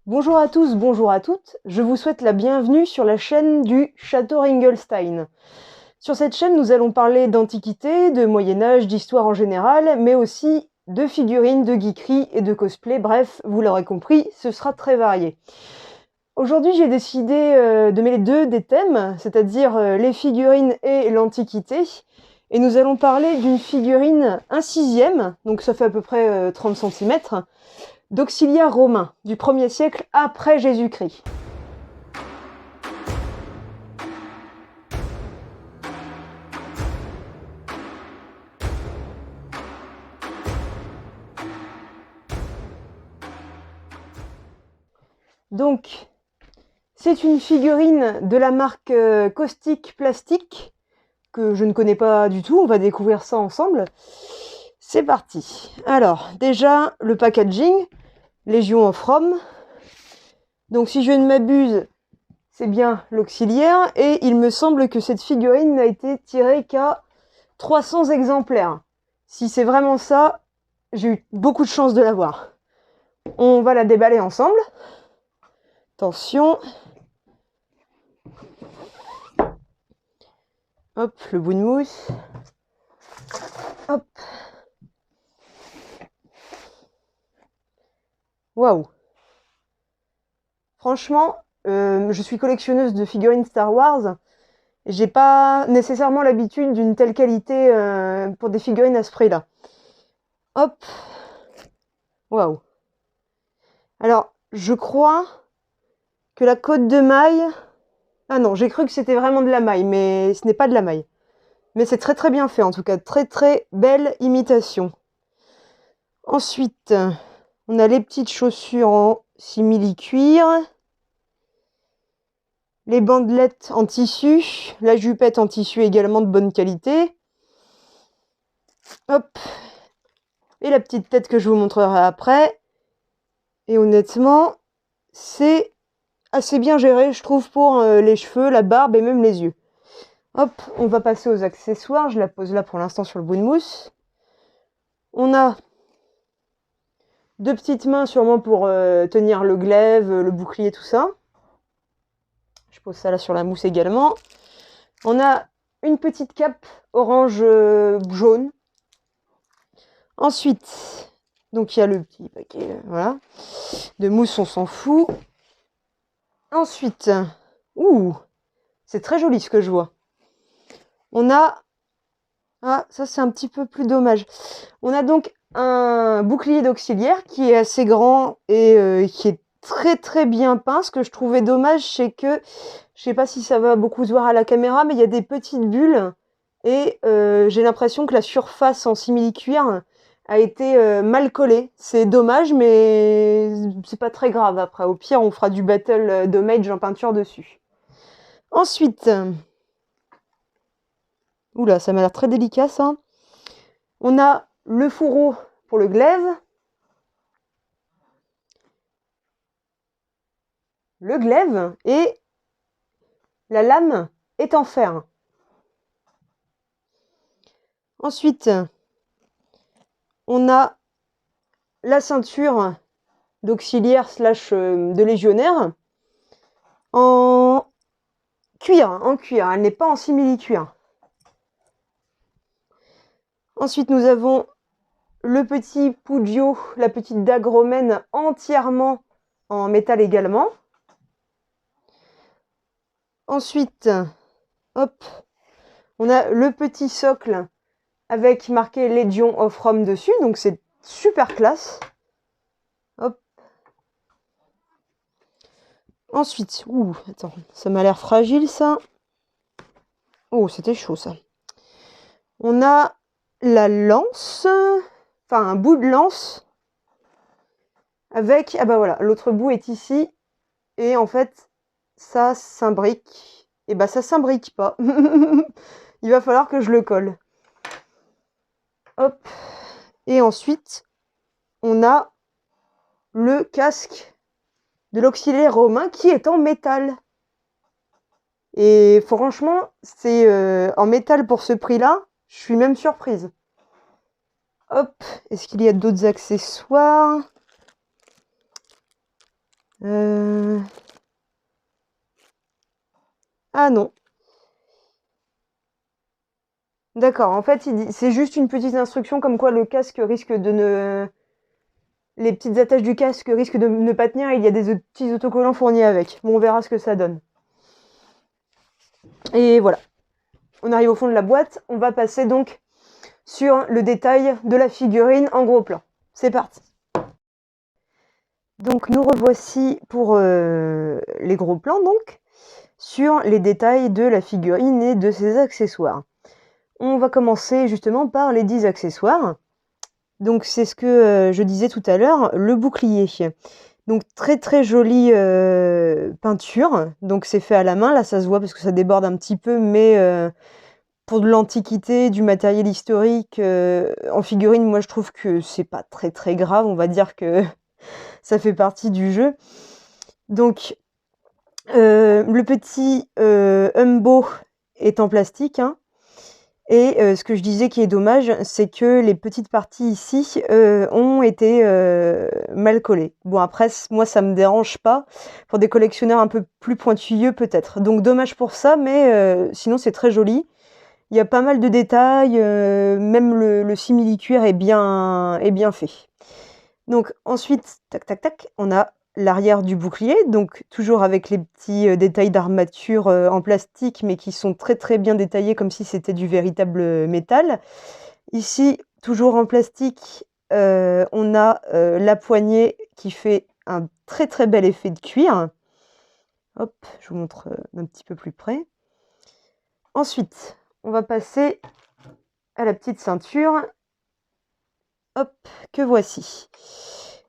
Bonjour à tous, bonjour à toutes, je vous souhaite la bienvenue sur la chaîne du Château Ringelstein. Sur cette chaîne, nous allons parler d'antiquité, de Moyen-Âge, d'histoire en général, mais aussi de figurines, de geekerie et de cosplay, bref, vous l'aurez compris, ce sera très varié. Aujourd'hui, j'ai décidé de mêler deux des thèmes, c'est-à-dire les figurines et l'antiquité, et nous allons parler d'une figurine 1/6, donc ça fait à peu près 30 cm, d'auxiliaires romains du 1er siècle après Jésus-Christ. Donc, c'est une figurine de la marque Caustic Plastic, que je ne connais pas du tout, on va découvrir ça ensemble. C'est parti. Alors, déjà, le packaging, Légion of Rome. Donc, si je ne m'abuse, c'est bien l'auxiliaire, et il me semble que cette figurine n'a été tirée qu'à 300 exemplaires. Si c'est vraiment ça, j'ai eu beaucoup de chance de l'avoir. On va la déballer ensemble. Attention. Hop, le bout de mousse. Hop. Waouh. Franchement, je suis collectionneuse de figurines Star Wars. J'ai pas nécessairement l'habitude d'une telle qualité pour des figurines à ce prix-là. Hop. Waouh. Alors, je crois que la cotte de maille... Ah non, j'ai cru que c'était vraiment de la maille, mais ce n'est pas de la maille. Mais c'est très très bien fait, en tout cas. Très très belle imitation. Ensuite, on a les petites chaussures en simili-cuir. Les bandelettes en tissu. La jupette en tissu également de bonne qualité. Hop. Et la petite tête que je vous montrerai après. Et honnêtement, c'est assez bien géré, je trouve, pour les cheveux, la barbe et même les yeux. Hop, on va passer aux accessoires. Je la pose là pour l'instant sur le bout de mousse. On a deux petites mains sûrement pour tenir le glaive, le bouclier, tout ça. Je pose ça là sur la mousse également. On a une petite cape orange jaune. Ensuite, donc il y a le petit paquet voilà, de mousse, on s'en fout. Ensuite, c'est très joli ce que je vois. On a... Ah, ça c'est un petit peu plus dommage. On a donc un bouclier d'auxiliaire qui est assez grand et qui est très très bien peint. Ce que je trouvais dommage, c'est que, je sais pas si ça va beaucoup se voir à la caméra, mais il y a des petites bulles et j'ai l'impression que la surface en simili-cuir a été mal collée. C'est dommage, mais c'est pas très grave après. Au pire, on fera du battle de mage en peinture dessus. Ensuite... Oula, ça m'a l'air très délicat ça. On a le fourreau pour le glaive. Le glaive et la lame est en fer. Ensuite, on a la ceinture d'auxiliaire / de légionnaire en cuir, Elle n'est pas en simili-cuir. Ensuite, nous avons le petit Pugio, la petite dague romaine entièrement en métal également. Ensuite, hop, on a le petit socle avec marqué Legion of Rome dessus, donc c'est super classe. Hop. Ensuite, attends, ça m'a l'air fragile ça. Oh, c'était chaud ça. On a la lance, enfin un bout de lance avec, ah bah voilà, l'autre bout est ici et en fait ça s'imbrique. Et bah ça s'imbrique pas. Il va falloir que je le colle. Hop. Et ensuite, on a le casque de l'auxiliaire romain qui est en métal. Et franchement, c'est en métal pour ce prix-là, je suis même surprise. Hop, est-ce qu'il y a d'autres accessoires? Ah non. D'accord, en fait, c'est juste une petite instruction comme quoi le casque risque de ne... Les petites attaches du casque risquent de ne pas tenir, et il y a des petits autocollants fournis avec. Bon, on verra ce que ça donne. Et voilà. On arrive au fond de la boîte. On va passer donc sur le détail de la figurine en gros plan. C'est parti. Donc nous revoici pour les gros plans donc, sur les détails de la figurine et de ses accessoires. On va commencer justement par les 10 accessoires. Donc c'est ce que je disais tout à l'heure, le bouclier. Donc très très jolie peinture. Donc c'est fait à la main, là ça se voit parce que ça déborde un petit peu, mais pour de l'antiquité, du matériel historique en figurine, moi je trouve que c'est pas très très grave, on va dire que ça fait partie du jeu. Donc le petit Humbo est en plastique, hein. Et ce que je disais qui est dommage, c'est que les petites parties ici ont été mal collées. Bon après, moi ça me dérange pas. Pour des collectionneurs un peu plus pointilleux peut-être. Donc dommage pour ça, mais sinon c'est très joli. Il y a pas mal de détails, même le simili-cuir est bien fait. Donc ensuite, tac tac tac, on a l'arrière du bouclier, donc toujours avec les petits détails d'armature en plastique, mais qui sont très très bien détaillés comme si c'était du véritable métal. Ici, toujours en plastique, on a la poignée qui fait un très très bel effet de cuir. Hop, je vous montre d'un petit peu plus près. Ensuite, on va passer à la petite ceinture. Hop, que voici.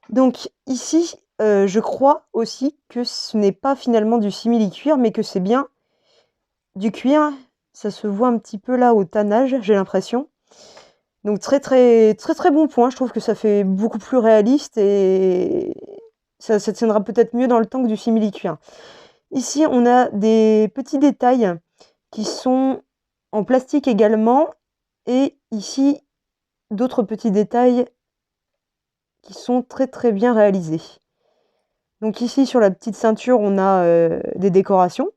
Donc ici, je crois aussi que ce n'est pas finalement du simili-cuir, mais que c'est bien du cuir. Ça se voit un petit peu là au tannage, j'ai l'impression. Donc très très très très bon point. Je trouve que ça fait beaucoup plus réaliste et ça tiendra peut-être mieux dans le temps que du simili-cuir. Ici, on a des petits détails qui sont en plastique également. Et ici, d'autres petits détails qui sont très très bien réalisés. Donc ici, sur la petite ceinture, on a des décorations.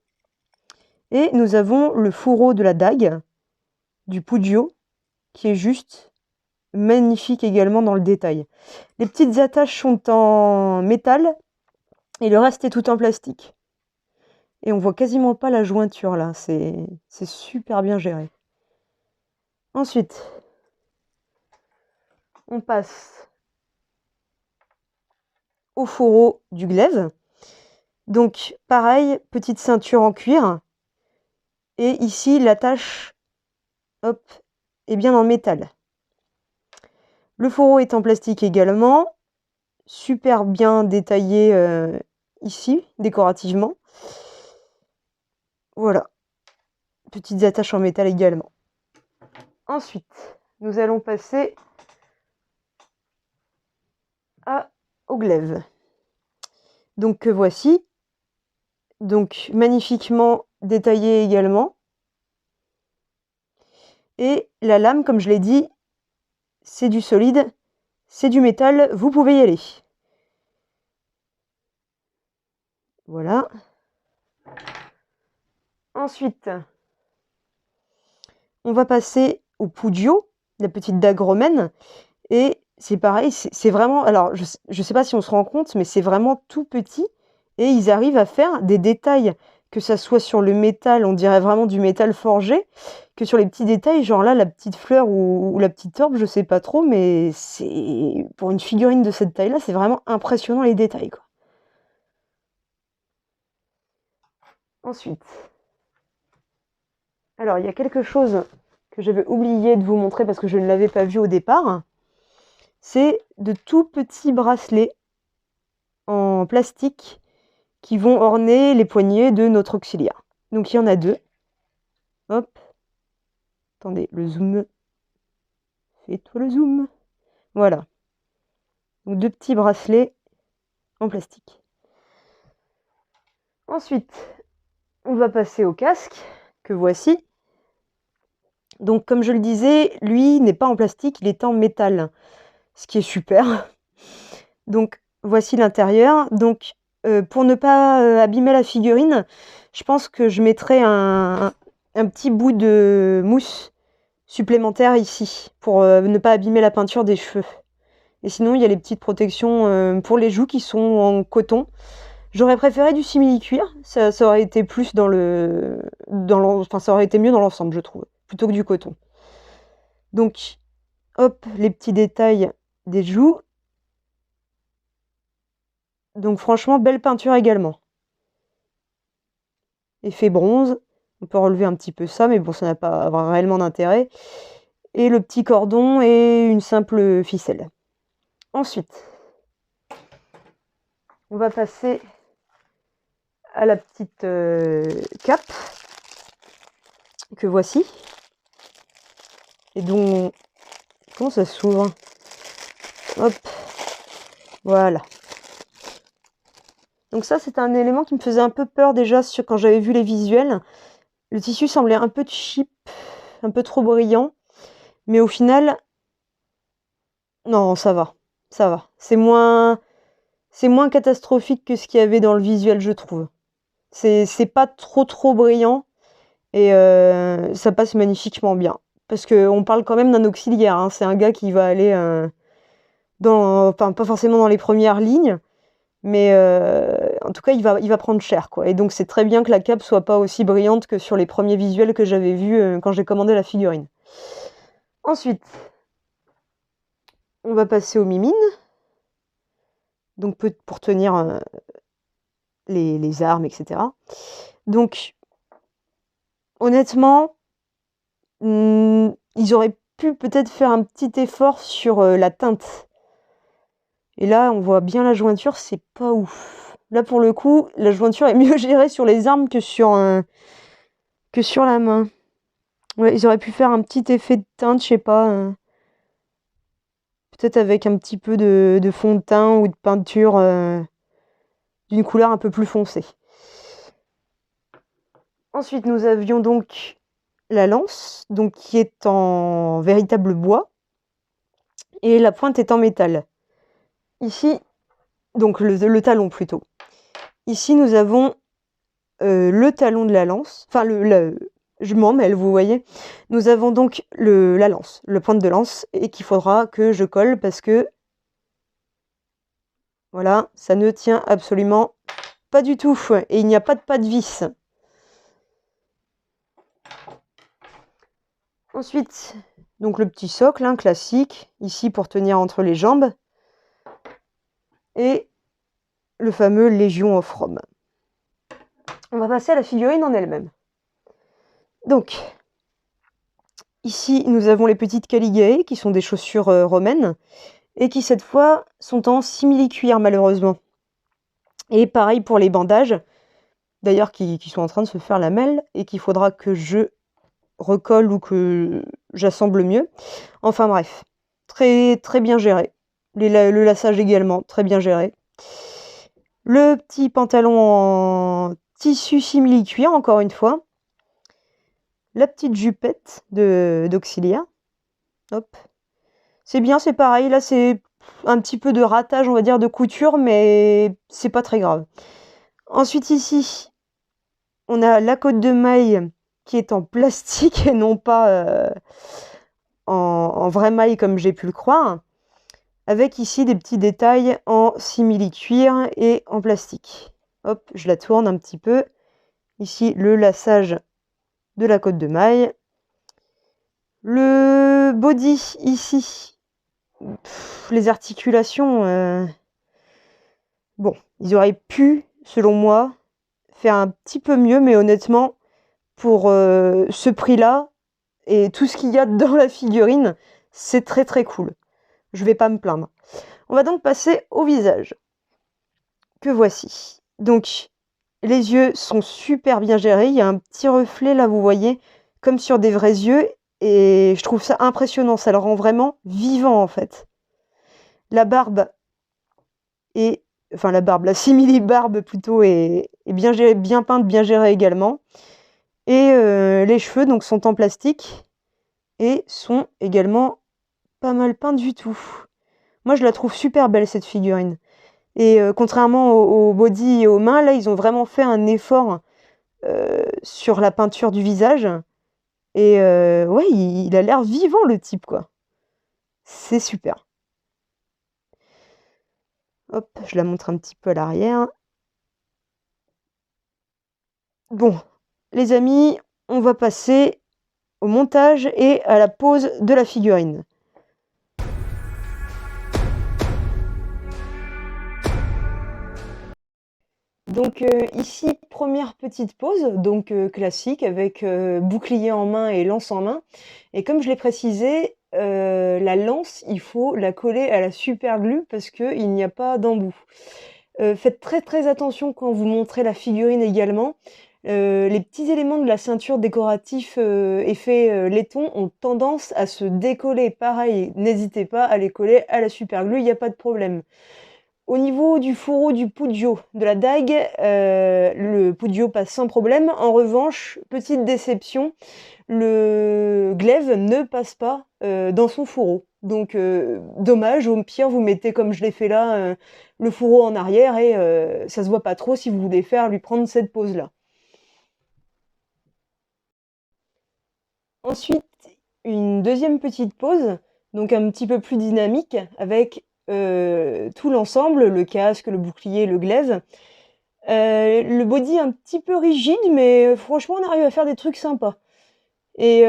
Et nous avons le fourreau de la dague, du Pujo, qui est juste magnifique également dans le détail. Les petites attaches sont en métal et le reste est tout en plastique. Et on voit quasiment pas la jointure là, c'est super bien géré. Ensuite, on passe au fourreau du glaive. Donc pareil, petite ceinture en cuir. Et ici, l'attache, hop, est bien en métal. Le fourreau est en plastique également. Super bien détaillé ici, décorativement. Voilà. Petites attaches en métal également. Ensuite, nous allons passer au glaive. Donc que voici. Donc magnifiquement détaillé également. Et la lame, comme je l'ai dit, c'est du solide, c'est du métal, vous pouvez y aller. Voilà. Ensuite, on va passer au Pujo, la petite dague romaine. Et c'est pareil, c'est vraiment... Alors, je ne sais pas si on se rend compte, mais c'est vraiment tout petit. Et ils arrivent à faire des détails, que ça soit sur le métal, on dirait vraiment du métal forgé, que sur les petits détails, genre là, la petite fleur ou la petite orbe, je sais pas trop, mais c'est pour une figurine de cette taille-là, c'est vraiment impressionnant les détails, quoi. Ensuite, alors il y a quelque chose que j'avais oublié de vous montrer parce que je ne l'avais pas vu au départ. C'est de tout petits bracelets en plastique qui vont orner les poignets de notre auxiliaire. Donc il y en a deux. Hop. Attendez, le zoom. Fais-toi le zoom. Voilà. Donc deux petits bracelets en plastique. Ensuite, on va passer au casque, que voici. Donc comme je le disais, lui n'est pas en plastique, il est en métal. Ce qui est super. Donc voici l'intérieur. Donc pour ne pas abîmer la figurine, je pense que je mettrai un petit bout de mousse supplémentaire ici, pour ne pas abîmer la peinture des cheveux. Et sinon, il y a les petites protections pour les joues qui sont en coton. J'aurais préféré du simili-cuir, ça aurait été plus enfin, ça aurait été mieux dans l'ensemble, je trouve, plutôt que du coton. Donc, hop, les petits détails des joues. Donc franchement, belle peinture également. Effet bronze, on peut relever un petit peu ça, mais bon, ça n'a pas réellement d'intérêt. Et le petit cordon et une simple ficelle. Ensuite, on va passer à la petite cape que voici. Et dont... Comment ça s'ouvre? Hop, voilà. Donc ça, c'est un élément qui me faisait un peu peur déjà quand j'avais vu les visuels. Le tissu semblait un peu cheap, un peu trop brillant. Mais au final, non, ça va. Ça va. C'est moins catastrophique que ce qu'il y avait dans le visuel, je trouve. C'est pas trop brillant. Et ça passe magnifiquement bien. Parce qu'on parle quand même d'un auxiliaire. Hein. C'est un gars qui va aller enfin, pas forcément dans les premières lignes. Mais en tout cas, il va prendre cher, quoi. Et donc, c'est très bien que la cape soit pas aussi brillante que sur les premiers visuels que j'avais vus quand j'ai commandé la figurine. Ensuite, on va passer aux mimines. Donc, pour tenir les armes, etc. Donc, honnêtement, ils auraient pu peut-être faire un petit effort sur la teinte. Et là, on voit bien la jointure, c'est pas ouf. Là, pour le coup, la jointure est mieux gérée sur les armes que sur la main. Ouais, ils auraient pu faire un petit effet de teinte, je sais pas. Peut-être avec un petit peu de fond de teint ou de peinture d'une couleur un peu plus foncée. Ensuite, nous avions donc la lance, donc qui est en véritable bois. Et la pointe est en métal. Ici, donc le talon plutôt. Ici, nous avons le talon de la lance. Enfin, je m'en mêle, vous voyez. Nous avons donc la lance, le pointe de lance, et qu'il faudra que je colle parce que voilà, ça ne tient absolument pas du tout. Et il n'y a pas de vis. Ensuite, donc le petit socle, hein, classique, ici pour tenir entre les jambes. Et le fameux Légion of Rome. On va passer à la figurine en elle-même. Donc, ici, nous avons les petites Caligae, qui sont des chaussures romaines, et qui, cette fois, sont en simili-cuir, malheureusement. Et pareil pour les bandages, d'ailleurs, qui sont en train de se faire la mêle, et qu'il faudra que je recolle ou que j'assemble mieux. Enfin bref, très, très bien géré. Le lassage également, très bien géré. Le petit pantalon en tissu simili-cuir, encore une fois. La petite jupette d'auxiliaire. Hop. C'est bien, c'est pareil. Là, c'est un petit peu de ratage, on va dire, de couture, mais c'est pas très grave. Ensuite, ici, on a la côte de maille qui est en plastique et non pas en vraie maille comme j'ai pu le croire. Avec ici des petits détails en simili-cuir et en plastique. Hop, je la tourne un petit peu. Ici, le lassage de la côte de maille. Le body, ici. Les articulations... Bon, ils auraient pu, selon moi, faire un petit peu mieux, mais honnêtement, pour ce prix-là, et tout ce qu'il y a dans la figurine, c'est très très cool. Je vais pas me plaindre. On va donc passer au visage. Que voici. Donc, les yeux sont super bien gérés. Il y a un petit reflet, là, vous voyez, comme sur des vrais yeux. Et je trouve ça impressionnant. Ça le rend vraiment vivant, en fait. La barbe est... Enfin, la simili-barbe, plutôt, est bien gérée, bien peinte, bien gérée également. Et les cheveux, donc, sont en plastique. Et sont également pas mal peints du tout. Moi, je la trouve super belle, cette figurine. Et contrairement au body et aux mains, là, ils ont vraiment fait un effort sur la peinture du visage. Et ouais, il a l'air vivant, le type, quoi. C'est super. Hop, je la montre un petit peu à l'arrière. Bon, les amis, on va passer au montage et à la pose de la figurine. Donc ici, première petite pose, donc classique, avec bouclier en main et lance en main. Et comme je l'ai précisé, la lance, il faut la coller à la super glue parce qu'il n'y a pas d'embout. Faites très très attention quand vous montrez la figurine également. Les petits éléments de la ceinture décoratif effet laiton ont tendance à se décoller. Pareil, n'hésitez pas à les coller à la super glue, il n'y a pas de problème. Au niveau du fourreau du Puggio, de la dague, le Puggio passe sans problème. En revanche, petite déception, le glaive ne passe pas dans son fourreau. Donc dommage, au pire vous mettez comme je l'ai fait là, le fourreau en arrière et ça se voit pas trop si vous voulez faire lui prendre cette pose là. Ensuite, une deuxième petite pose, donc un petit peu plus dynamique, avec tout l'ensemble, le casque, le bouclier, le glaive. Le body un petit peu rigide, mais franchement, on arrive à faire des trucs sympas. Et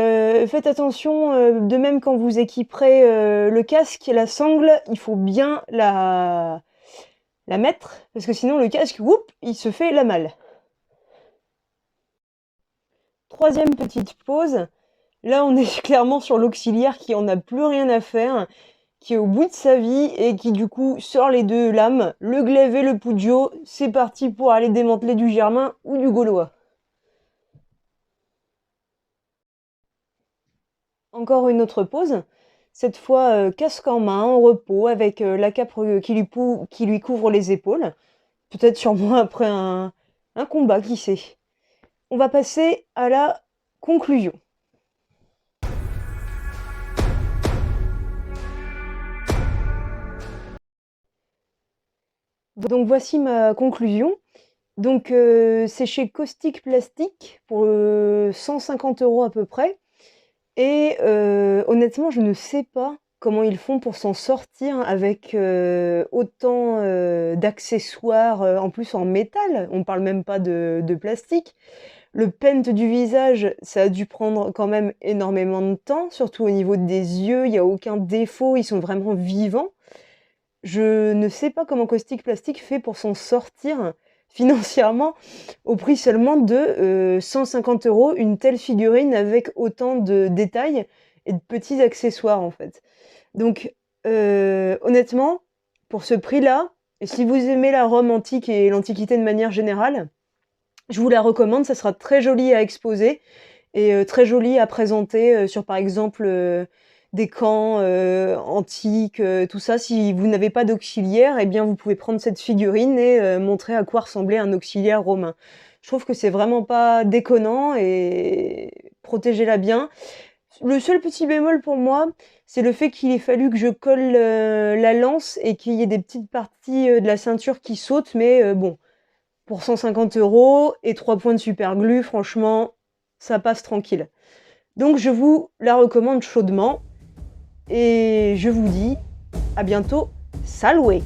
faites attention, de même quand vous équiperez le casque et la sangle, il faut bien la mettre, parce que sinon le casque, whoop, il se fait la malle. Troisième petite pause. Là, on est clairement sur l'auxiliaire qui en a plus rien à faire, qui est au bout de sa vie et qui du coup sort les deux lames, le glaive et le Puggio. C'est parti pour aller démanteler du Germain ou du Gaulois. Encore une autre pause. Cette fois, casque en main, en repos, avec la cape qui lui couvre les épaules. Peut-être sûrement après un combat, qui sait. On va passer à la conclusion. Donc voici ma conclusion. Donc c'est chez Caustic Plastic pour 150 € à peu près. Et honnêtement, je ne sais pas comment ils font pour s'en sortir avec autant d'accessoires, en plus en métal. On parle même pas de plastique. Le paint du visage, ça a dû prendre quand même énormément de temps, surtout au niveau des yeux, il y a aucun défaut, ils sont vraiment vivants. Je ne sais pas comment Caustic Plastic fait pour s'en sortir financièrement au prix seulement de 150 € une telle figurine avec autant de détails et de petits accessoires en fait. Donc honnêtement, pour ce prix-là, et si vous aimez la Rome antique et l'Antiquité de manière générale, je vous la recommande, ça sera très joli à exposer et très joli à présenter sur par exemple des camps antiques, tout ça. Si vous n'avez pas d'auxiliaire, eh bien vous pouvez prendre cette figurine et montrer à quoi ressemblait un auxiliaire romain. Je trouve que c'est vraiment pas déconnant et protégez-la bien. Le seul petit bémol pour moi, c'est le fait qu'il ait fallu que je colle la lance et qu'il y ait des petites parties de la ceinture qui sautent, mais bon, pour 150 € et 3 points de superglue, franchement, ça passe tranquille. Donc je vous la recommande chaudement et je vous dis à bientôt, saloué!